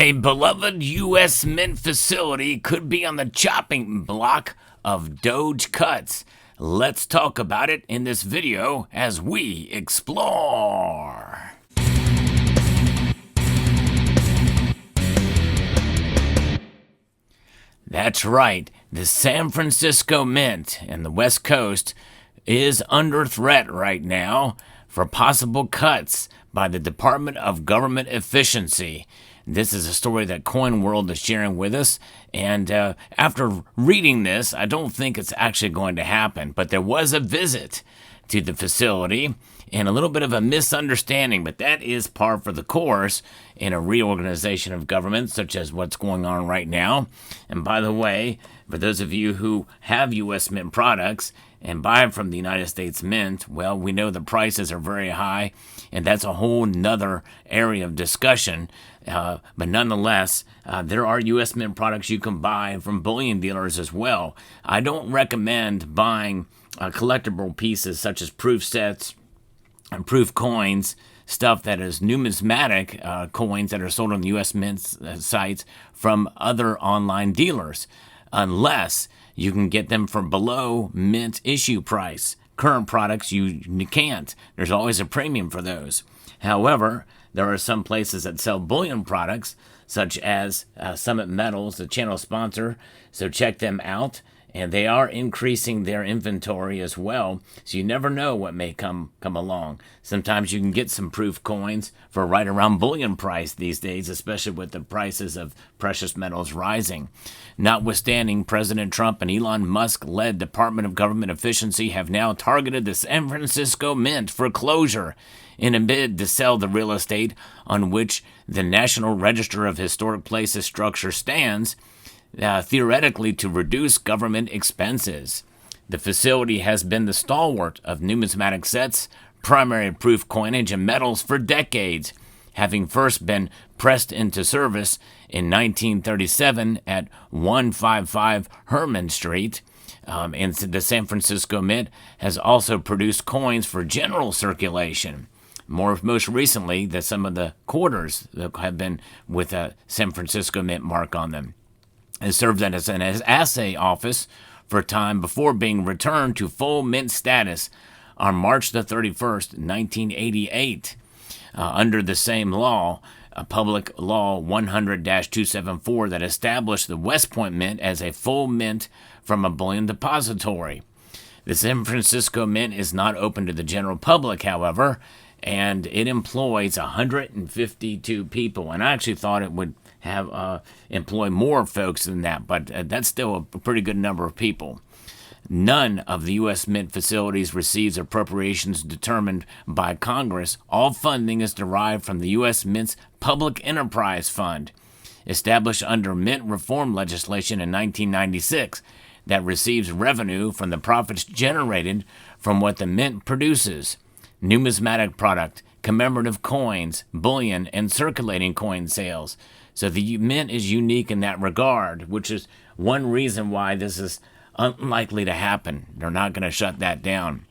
A beloved U.S. Mint facility could be on the chopping block of DOGE cuts. Let's talk about it in this video as we explore. That's right, the San Francisco Mint and the West Coast is under threat right now for possible cuts by the Department of Government Efficiency. This is a story that Coin World is sharing with us, and after reading this, I don't think it's actually going to happen, but there was a visit to the facility and a little bit of a misunderstanding, but that is par for the course in a reorganization of government such as what's going on right now. And by the way, for those of you who have U.S. Mint products and buy from the United States Mint, well, we know the prices are very high, and that's a whole nother area of discussion. But nonetheless, there are U.S. Mint products you can buy from bullion dealers as well. I don't recommend buying collectible pieces such as proof sets and proof coins, stuff that is numismatic coins that are sold on the U.S. Mint sites from other online dealers, unless you can get them for below Mint issue price. Current products, you can't. There's always a premium for those. However, there are some places that sell bullion products, such as Summit Metals, the channel sponsor, so check them out. And they are increasing their inventory as well, so you never know what may come along. Sometimes you can get some proof coins for right around bullion price these days, especially with the prices of precious metals rising. Notwithstanding, President Trump and Elon Musk-led Department of Government Efficiency have now targeted the San Francisco Mint for closure in a bid to sell the real estate on which the National Register of Historic Places structure stands, theoretically to reduce government expenses. The facility has been the stalwart of numismatic sets, primary proof coinage, and metals for decades, having first been pressed into service in 1937 at 155 Herman Street. And the San Francisco Mint has also produced coins for general circulation. Most recently, some of the quarters have been with a San Francisco Mint mark on them. It served as an assay office for a time before being returned to full mint status on March the 31st, 1988. Under the same law, Public Law 100-274 that established the West Point Mint as a full mint from a bullion depository. The San Francisco Mint is not open to the general public, however, and it employs 152 people. And I actually thought it would have employ more folks than that, but that's still a pretty good number of people. None of the U.S. Mint facilities receives appropriations determined by Congress. All funding is derived from the U.S. Mint's Public Enterprise Fund, established under Mint reform legislation in 1996, that receives revenue from the profits generated from what the Mint produces: numismatic product, commemorative coins, bullion, and circulating coin sales. So the Mint is unique in that regard, which is one reason why this is unlikely to happen. They're not going to shut that down.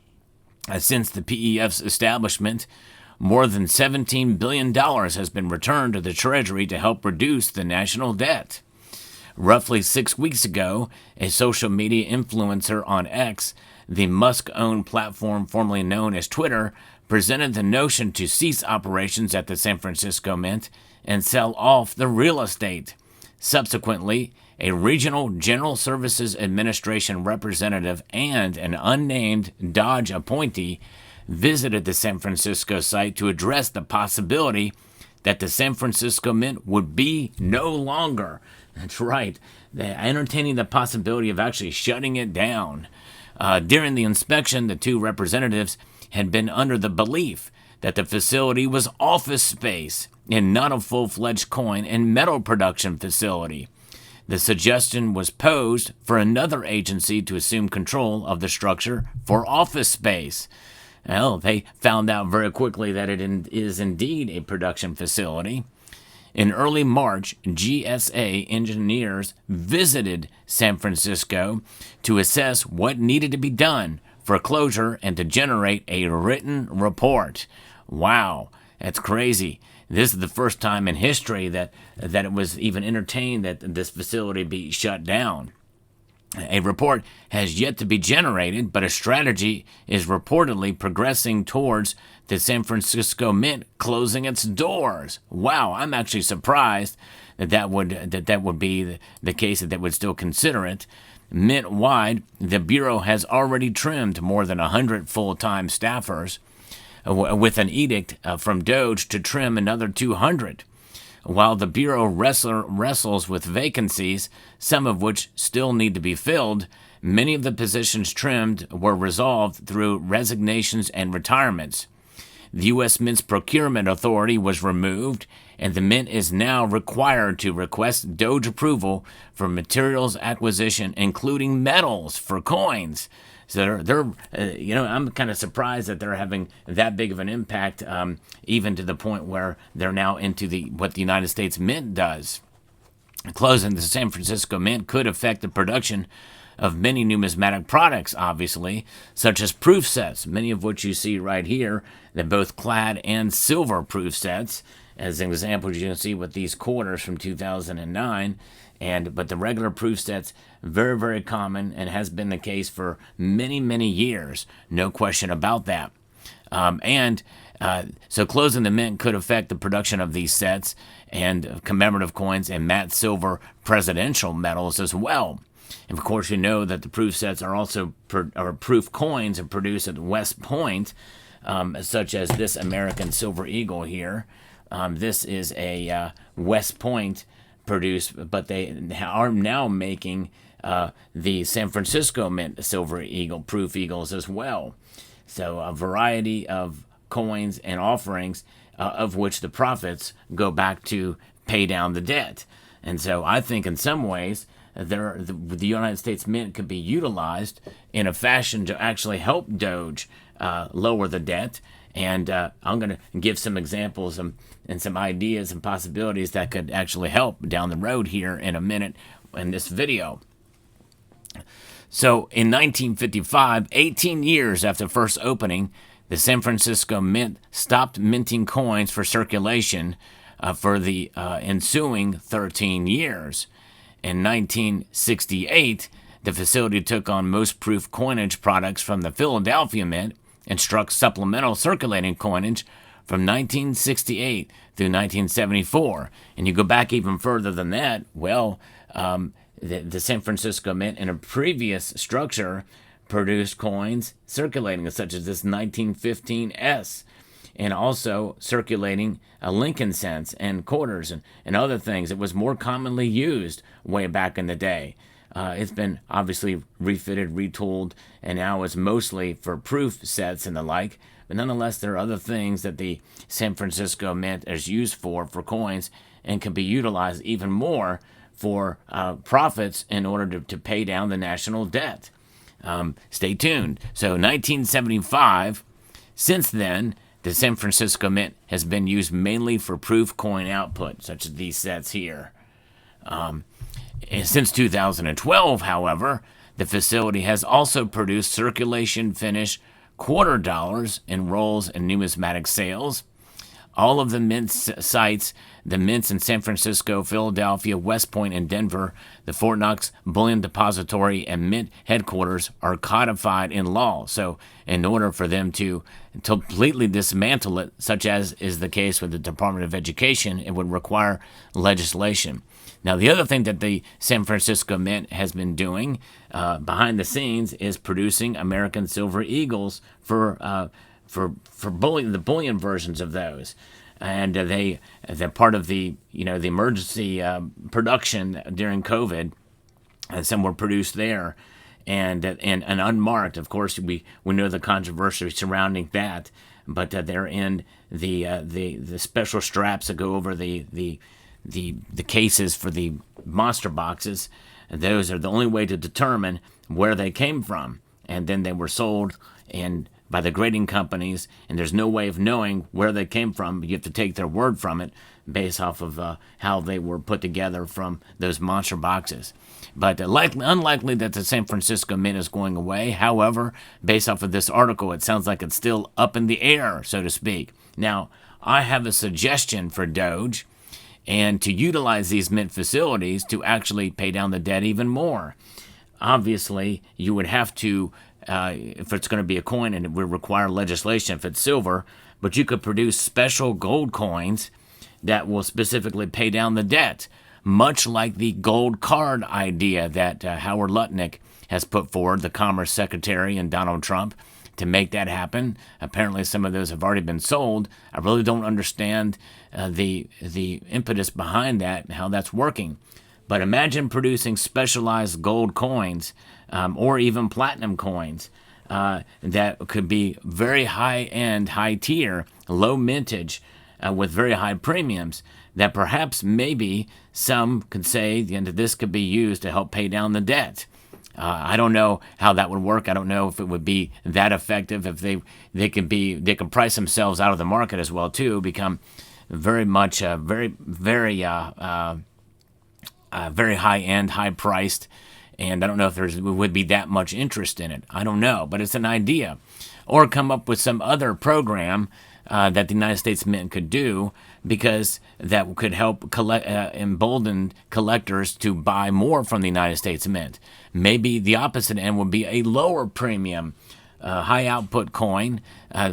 Since the PEF's establishment, more than $17 billion has been returned to the Treasury to help reduce the national debt. Roughly 6 weeks ago, a social media influencer on X, the Musk-owned platform formerly known as Twitter, presented the notion to cease operations at the San Francisco Mint and sell off the real estate. Subsequently, a regional General Services Administration representative and an unnamed DOGE appointee visited the San Francisco site to address the possibility that the San Francisco Mint would be no longer. That's right, they're entertaining the possibility of actually shutting it down. During the inspection, the two representatives had been under the belief that the facility was office space and not a full-fledged coin and metal production facility. The suggestion was posed for another agency to assume control of the structure for office space. Well, they found out very quickly that it is indeed a production facility. In early March, GSA engineers visited San Francisco to assess what needed to be done for closure and to generate a written report. Wow, that's crazy. This is the first time in history that it was even entertained that this facility be shut down. A report has yet to be generated, but a strategy is reportedly progressing towards the San Francisco Mint closing its doors. Wow, I'm actually surprised that would be the case, that they would still consider it. Mint-wide, the Bureau has already trimmed more than 100 full-time staffers, with an edict from DOGE to trim another 200. While the Bureau wrestles with vacancies, some of which still need to be filled, many of the positions trimmed were resolved through resignations and retirements. The U.S. Mint's procurement authority was removed, and the Mint is now required to request DOGE approval for materials acquisition, including metals for coins. So I'm kind of surprised that they're having that big of an impact, even to the point where they're now into what the United States Mint does. Closing the San Francisco Mint could affect the production of many numismatic products, obviously, such as proof sets, many of which you see right here, they're both clad and silver proof sets. As an example, you can see with these quarters from 2009, but the regular proof sets, very, very common, and has been the case for many, many years. No question about that. So closing the Mint could affect the production of these sets and commemorative coins and matte silver presidential medals as well. And of course, you know that the proof sets are also proof coins are produced at West Point, such as this American Silver Eagle here. This is a West Point produced, but they are now making the San Francisco Mint Silver Eagle proof eagles as well. So a variety of coins and offerings, of which the profits go back to pay down the debt. And so I think in some ways the United States Mint could be utilized in a fashion to actually help DOGE lower the debt. And I'm going to give some examples and some ideas and possibilities that could actually help down the road here in a minute in this video. So in 1955, 18 years after first opening, the San Francisco Mint stopped minting coins for circulation for the ensuing 13 years. In 1968, the facility took on most proof coinage products from the Philadelphia Mint and struck supplemental circulating coinage from 1968 through 1974. And you go back even further than that, the San Francisco Mint in a previous structure produced coins circulating, such as this 1915 S, and also circulating Lincoln cents and quarters and other things. It was more commonly used way back in the day. It's been obviously refitted, retooled, and now it's mostly for proof sets and the like. But nonetheless, there are other things that the San Francisco Mint is used for coins, and can be utilized even more for profits in order to pay down the national debt. Stay tuned. So 1975, since then, the San Francisco Mint has been used mainly for proof coin output, such as these sets here. Since 2012, however, the facility has also produced circulation finish quarter dollars in rolls and numismatic sales. All of the Mint sites, the Mints in San Francisco, Philadelphia, West Point, and Denver, the Fort Knox Bullion Depository and Mint headquarters are codified in law. So in order for them to completely dismantle it, such as is the case with the Department of Education, it would require legislation. Now, the other thing that the San Francisco Mint has been doing behind the scenes is producing American Silver Eagles for bullion, the bullion versions of those, and they're part of the emergency production during COVID, and some were produced there, and unmarked. Of course, we know the controversy surrounding that, but they're in the special straps that go over the cases for the monster boxes. And those are the only way to determine where they came from, and then they were sold by the grading companies, and there's no way of knowing where they came from. You have to take their word from it based off of how they were put together from those monster boxes. But unlikely that the San Francisco Mint is going away. However, based off of this article, it sounds like it's still up in the air, so to speak. Now, I have a suggestion for DOGE and to utilize these mint facilities to actually pay down the debt even more. Obviously, you would have to, if it's going to be a coin, and it would require legislation if it's silver, but you could produce special gold coins that will specifically pay down the debt, much like the gold card idea that Howard Lutnick has put forward, the Commerce Secretary, and Donald Trump, to make that happen. Apparently, some of those have already been sold. I really don't understand the impetus behind that and how that's working. But imagine producing specialized gold coins or even platinum coins that could be very high-end, high-tier, low mintage with very high premiums that perhaps maybe some could say this could be used to help pay down the debt. I don't know how that would work. I don't know if it would be that effective. If they can price themselves out of the market as well too, become very much very high end, high priced, and I don't know if there would be that much interest in it. I don't know, but it's an idea, or come up with some other program that the United States Mint could do, because that could help embolden collectors to buy more from the United States Mint. Maybe the opposite end would be a lower premium, high output coin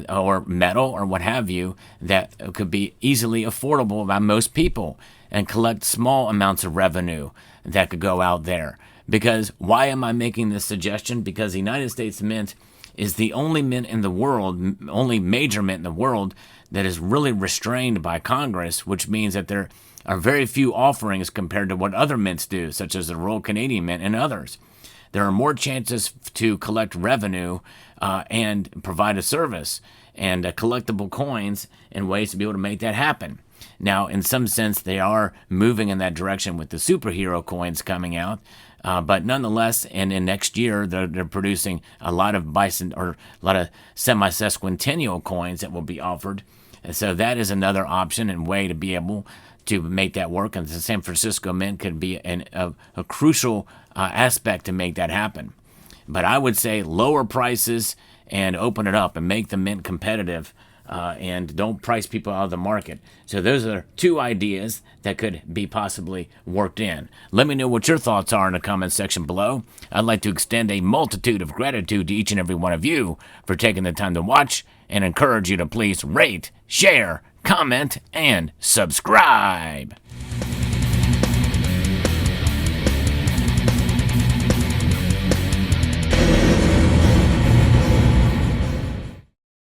or metal or what have you that could be easily affordable by most people and collect small amounts of revenue that could go out there. Because why am I making this suggestion? Because the United States Mint is the only mint in the world, only major mint in the world, that is really restrained by Congress, which means that there are very few offerings compared to what other mints do, such as the Royal Canadian Mint and others. There are more chances to collect revenue and provide a service and collectible coins and ways to be able to make that happen. Now, in some sense, they are moving in that direction with the superhero coins coming out. But nonetheless, and in next year, they're producing a lot of semi-sesquicentennial coins that will be offered. And so that is another option and way to be able to make that work. And the San Francisco Mint could be a crucial aspect to make that happen. But I would say lower prices and open it up and make the mint competitive. And don't price people out of the market. So those are two ideas that could be possibly worked in. Let me know what your thoughts are in the comments section below. I'd like to extend a multitude of gratitude to each and every one of you for taking the time to watch, and encourage you to please rate, share, comment, and subscribe.